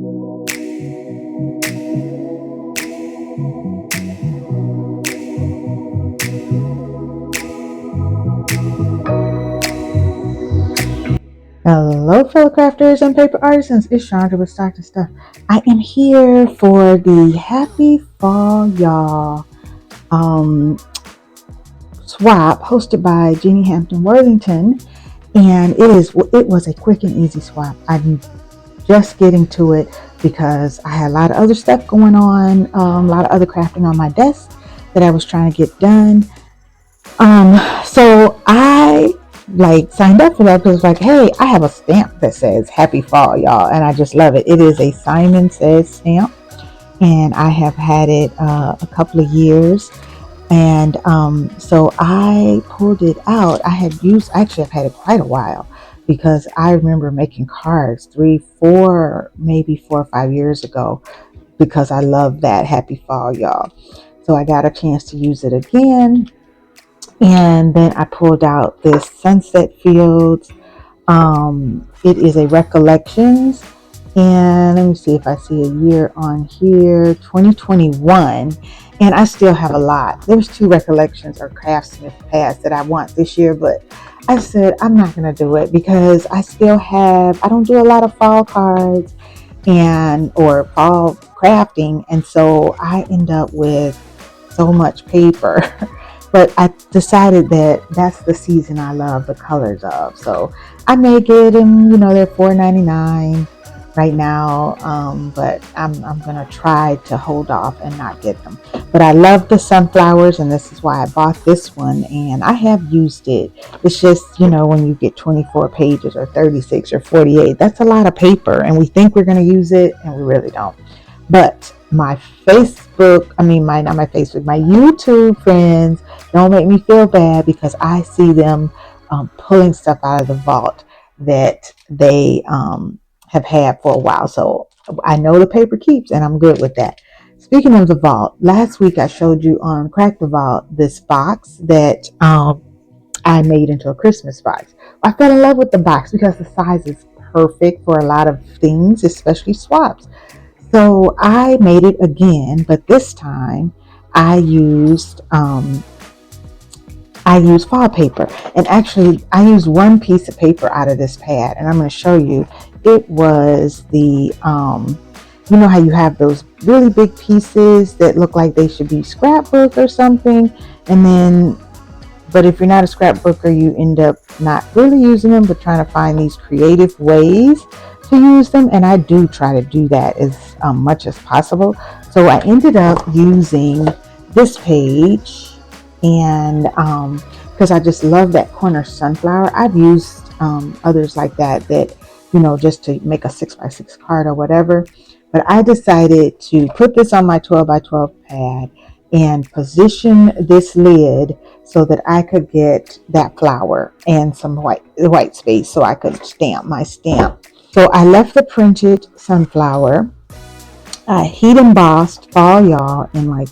Hello, fellow crafters and paper artisans. It's Chandra with Stock to Stuff. I am here for the Happy Fall Y'all swap hosted by Jeannie Hampton Worthington, and it was a quick and easy swap. I'm just getting to it because I had a lot of other stuff going on, a lot of other crafting on my desk that I was trying to get done. So I signed up for that because hey, I have a stamp that says Happy Fall, y'all, and I just love it. It is a Simon Says stamp, and I have had it a couple of years. And so I pulled it out. I've had it quite a while because I remember making cards 4 or 5 years ago because I love that Happy Fall, y'all. So I got a chance to use it again. And then I pulled out this Sunset Fields. It is a Recollections. And let me see if I see a year on here, 2021. And I still have a lot. There's 2 Recollections or Craftsmith pads that I want this year, but I said I'm not going to do it because I don't do a lot of fall cards or fall crafting. And so I end up with so much paper. But I decided that that's the season I love the colors of. So I may get them, they're $4.99 right now. But I'm going to try to hold off and not get them. But I love the sunflowers, and this is why I bought this one. And I have used it. It's just, when you get 24 pages or 36 or 48, that's a lot of paper. And we think we're going to use it, and we really don't. But my YouTube friends don't make me feel bad because I see them pulling stuff out of the vault that they have had for a while. So I know the paper keeps, and I'm good with that. Speaking of the vault, last week I showed you on Crack the Vault this box that I made into a Christmas box. I fell in love with the box because the size is perfect for a lot of things, especially swaps. So I made it again, but this time I used fall paper. And actually, I used one piece of paper out of this pad, and I'm going to show you. It was the, you know how you have those really big pieces that look like they should be scrapbook or something, but if you're not a scrapbooker, you end up not really using them, but trying to find these creative ways to use them. And I do try to do that as much as possible. So I ended up using this page, and because I just love that corner sunflower. I've used others like that just to make a 6x6 card or whatever. But I decided to put this on my 12x12 pad and position this lid so that I could get that flower and some white space so I could stamp my stamp. So I left the printed sunflower. I heat embossed Fall Y'all in like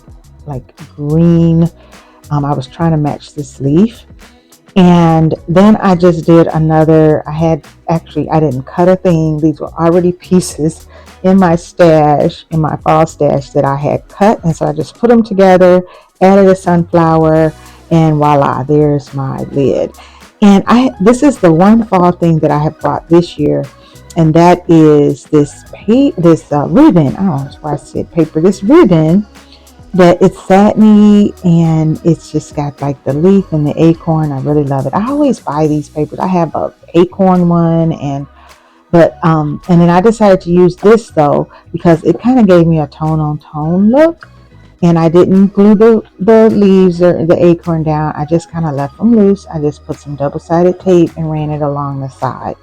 green. I was trying to match this leaf. And then I just did I didn't cut a thing. These were already pieces in my fall stash that I had cut. And so I just put them together, added a sunflower, and voila, there's my lid. And this is the one fall thing that I have bought this year. And that is this ribbon. I don't know why I said paper. This ribbon that it's satiny, and it's just got like the leaf and the acorn. I really love it. I always buy these papers. I have a acorn one, and then I decided to use this though because it kind of gave me a tone on tone look, and I didn't glue the leaves or the acorn down. I just kind of left them loose. I just put some double-sided tape and ran it along the side.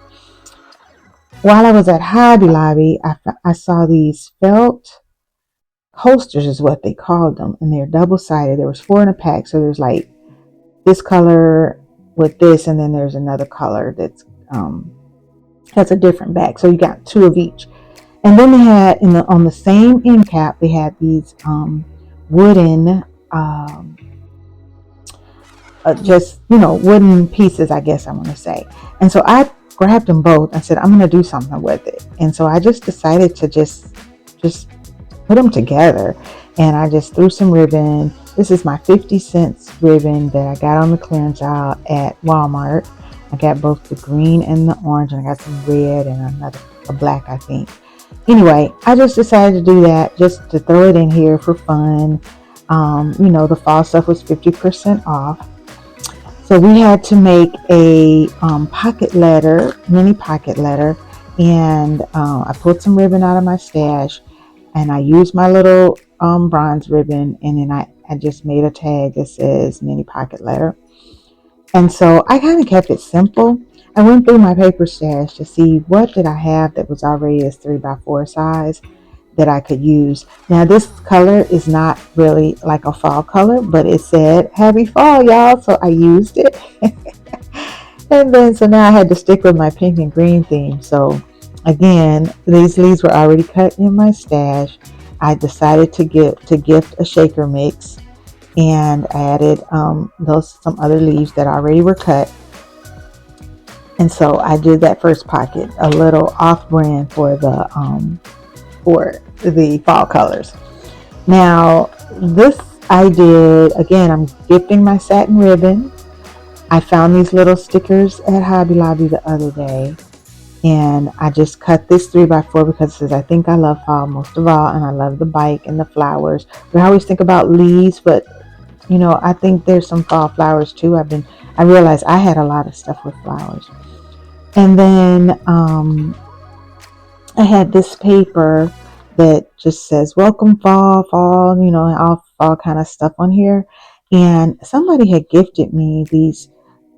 While I was at Hobby Lobby, I saw these felt coasters is what they called them, and they're double-sided. There was 4 in a pack, so there's like this color with this, and then there's another color that's has a different back, so you got 2 of each. And then they had on the same end cap, they had these wooden wooden pieces, I guess I want to say. And so I grabbed them both. I said, I'm going to do something with it. And so I just decided to just put them together. And I just threw some ribbon. This is my 50 cents ribbon that I got on the clearance aisle at Walmart. I got both the green and the orange, and I got some red and a black, I think. Anyway, I just decided to do that just to throw it in here for fun. The fall stuff was 50% off. So we had to make a pocket letter, mini pocket letter, and I pulled some ribbon out of my stash, and I used my little bronze ribbon, and then I just made a tag that says mini pocket letter. And so I kind of kept it simple. I went through my paper stash to see what did I have that was already this 3x4 size that I could use. Now this color is not really like a fall color, but it said happy fall, y'all, so I used it. And then so now I had to stick with my pink and green theme. So again, these leaves were already cut in my stash. I decided to gift a shaker mix, and I added some other leaves that already were cut. And so I did that first pocket, a little off-brand for the fall colors. Now this I did, again, I'm gifting my satin ribbon. I found these little stickers at Hobby Lobby the other day, and I just cut this 3x4 because it says I think I love fall most of all, and I love the bike and the flowers. We always think about leaves, but I think there's some fall flowers too. I realized I had a lot of stuff with flowers. And then I had this paper that just says welcome fall, all fall kind of stuff on here. And somebody had gifted me these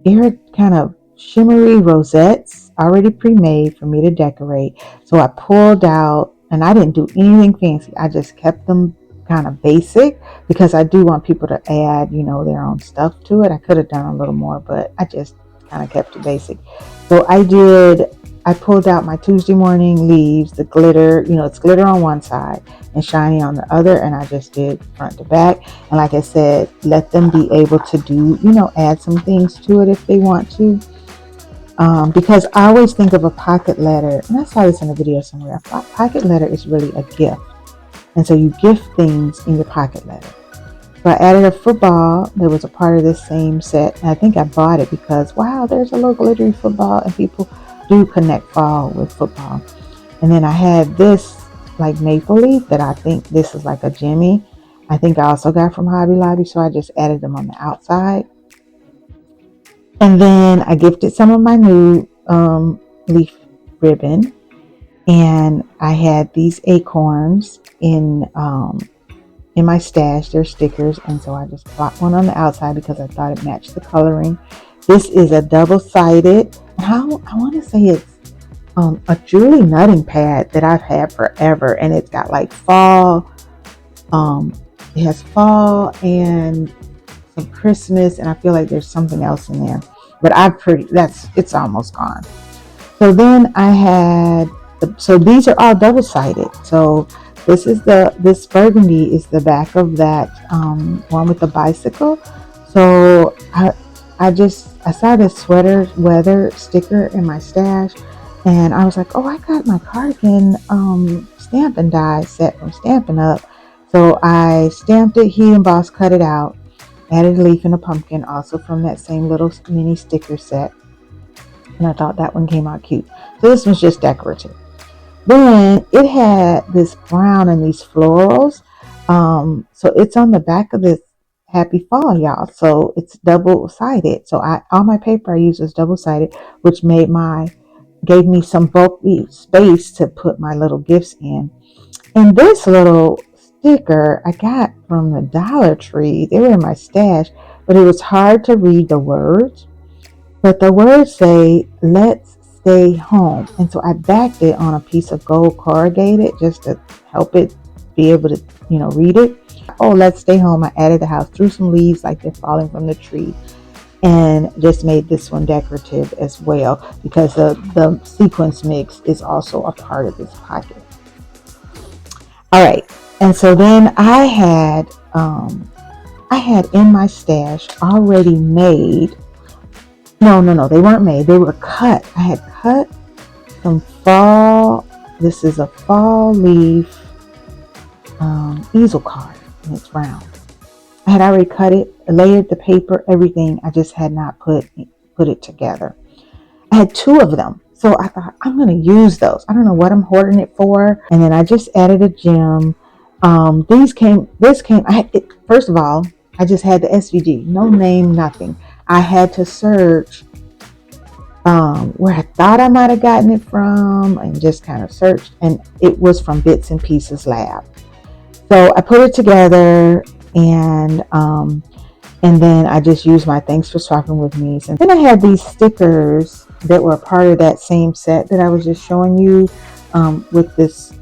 kind of shimmery rosettes already pre-made for me to decorate. So I pulled out, and I didn't do anything fancy. I just kept them kind of basic because I do want people to add, their own stuff to it. I could have done a little more, but I just kind of kept it basic. So I pulled out my Tuesday morning leaves, the glitter, it's glitter on one side and shiny on the other, and I just did front to back. And like I said, let them be able to do, add some things to it if they want to. Because I always think of a pocket letter, and I saw this in a video somewhere, a pocket letter is really a gift. And so you gift things in your pocket letter. So I added a football that was a part of this same set. And I think I bought it because, wow, there's a little glittery football, and people do connect fall with football. And then I had this like maple leaf that I think this is like a Jimmy. I think I also got from Hobby Lobby. So I just added them on the outside. And then I gifted some of my new leaf ribbon. And I had these acorns in my stash. They're stickers, and so I just plopped one on the outside because I thought it matched the coloring. This is a double-sided, I want to say it's a Julie nutting pad that I've had forever, and it's got like fall, it has fall and some Christmas, and I feel like there's something else in there, but it's almost gone. So then I had so these are all double-sided. So this burgundy is the back of that one with the bicycle. So I saw this sweater weather sticker in my stash, and I was like, oh, I got my cardigan Stampin' Die set from Stampin' Up. So I stamped it, heat embossed, cut it out, added a leaf and a pumpkin, also from that same little mini sticker set. And I thought that one came out cute. So this one's just decorative. Then it had this brown and these florals. So it's on the back of this happy fall, y'all. So it's double-sided. So all my paper I used was double-sided, which gave me some bulky space to put my little gifts in. And this little sticker I got from the Dollar Tree. They were in my stash, but it was hard to read the words. But the words say, let's stay home. And so I backed it on a piece of gold corrugated just to help it be able to, read it. Oh, let's stay home. I added the house, threw some leaves like they're falling from the tree, and just made this one decorative as well because the sequence mix is also a part of this pocket. All right. And so then I had in my stash already made, no, they weren't made. They were cut. I had cut some fall, this is a fall leaf easel card, and it's round. I had already cut it, layered the paper, everything. I just had not put it together. I had 2 of them. So I thought, I'm going to use those. I don't know what I'm hoarding it for. And then I just added a gem. First of all, I just had the SVG, no name, nothing. I had to search where I thought I might have gotten it from and just kind of searched. And it was from Bits and Pieces Lab. So I put it together, and then I just used my thanks for swapping with me. And then I had these stickers that were part of that same set that I was just showing you with this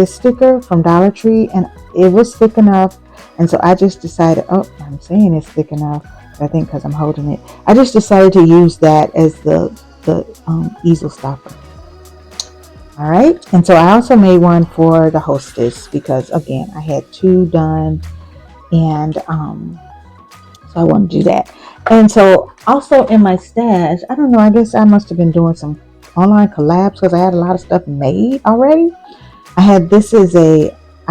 sticker from Dollar Tree, and it was thick enough. And so I just decided, I'm saying it's thick enough, but I think because I'm holding it, I just decided to use that as the easel stopper. All right, and so I also made one for the hostess because, again, I had 2 done, and so I want to do that. And so also in my stash, I don't know, I guess I must have been doing some online collabs because I had a lot of stuff made already. I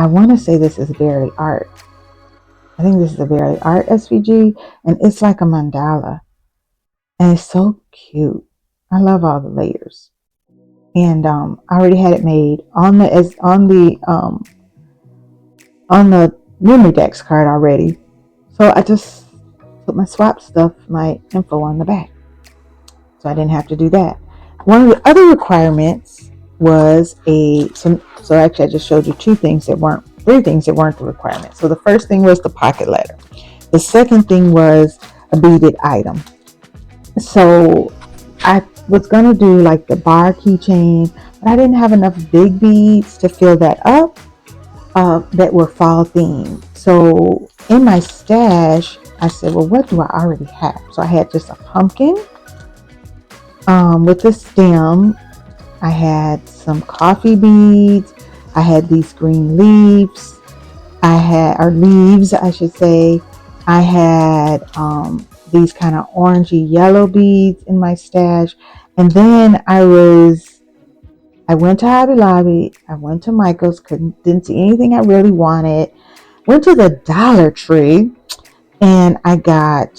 want to say this is Barely Art. I think this is a Barely Art SVG, and it's like a mandala, and it's so cute. I love all the layers. And I already had it made on the Memory card already. So I just put my swap stuff, my info on the back. So I didn't have to do that. One of the other requirements was so actually I just showed you 3 things that weren't the requirement. So the first thing was the pocket letter. The second thing was a beaded item. So I was going to do like the bar keychain, but I didn't have enough big beads to fill that up that were fall themed. So in my stash, I said, well, what do I already have? So I had just a pumpkin with a stem. I had some coffee beads. I had these green leaves. Leaves, I should say. I had these kind of orangey yellow beads in my stash. And then I went to Hobby Lobby. I went to Michael's. Didn't see anything I really wanted. Went to the Dollar Tree, and I got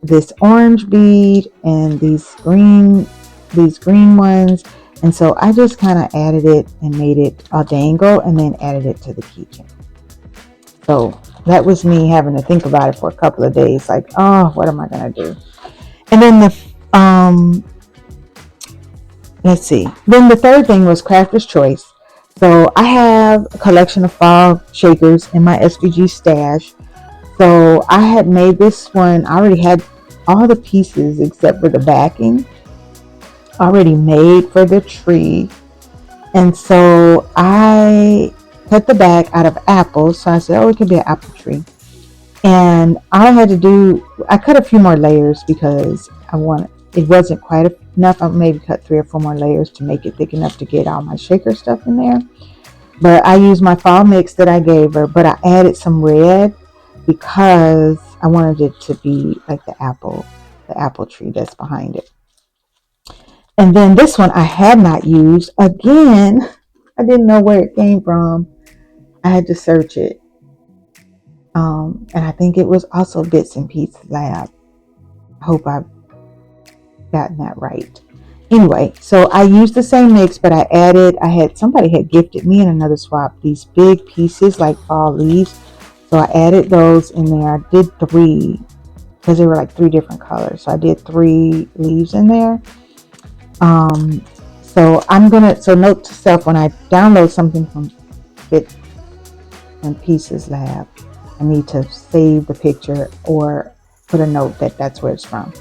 this orange bead and these green ones. And so I just kind of added it and made it a dangle, and then added it to the keychain. So that was me having to think about it for a couple of days. Like, what am I gonna do? And then let's see. Then the third thing was Crafter's Choice. So I have a collection of fall shakers in my SVG stash. So I had made this one. I already had all the pieces except for the backing already made for the tree. And so I cut the back out of apples. So I said, it could be an apple tree. And all I had to do, I cut a few more layers because it wasn't quite enough. I maybe cut 3 or 4 more layers to make it thick enough to get all my shaker stuff in there. But I used my fall mix that I gave her, but I added some red because I wanted it to be like the apple tree that's behind it. And then this one I had not used. Again, I didn't know where it came from. I had to search it. And I think it was also Bits and Pieces Lab. I hope I've gotten that right. Anyway, so I used the same mix, but somebody had gifted me in another swap these big pieces like fall leaves. So I added those in there. I did 3 because they were like 3 different colors. So I did 3 leaves in there. So note to self, when I download something from Bits and Pieces Lab, I need to save the picture or put a note that that's where it's from.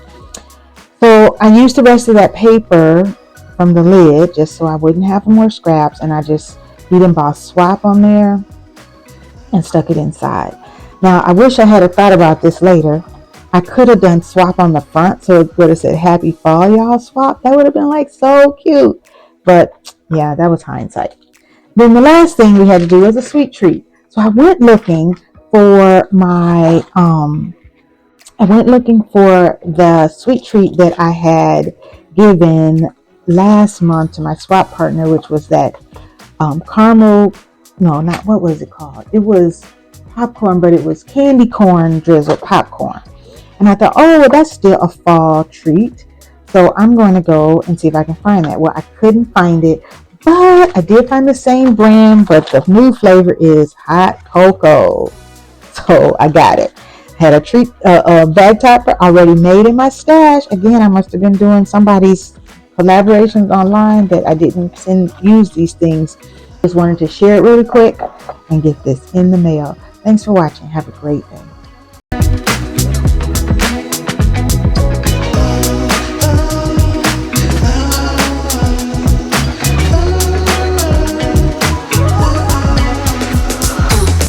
So I used the rest of that paper from the lid just so I wouldn't have more scraps, and I just heat embossed swap on there and stuck it inside. Now I wish I had thought about this later. I could have done swap on the front, so it would have said Happy Fall Y'all Swap. That would have been like so cute. But yeah, that was hindsight. Then the last thing we had to do was a sweet treat. So I went looking for the sweet treat that I had given last month to my swap partner, which was that caramel, no, not, what was it called? It was popcorn, but it was candy corn drizzled popcorn. And I thought, oh, well, that's still a fall treat. So I'm going to go and see if I can find that. Well, I couldn't find it, but I did find the same brand, but the new flavor is hot cocoa. So I got it. Had a treat, a bag topper already made in my stash. Again, I must have been doing somebody's collaborations online that I didn't use these things. Just wanted to share it really quick and get this in the mail. Thanks for watching. Have a great day.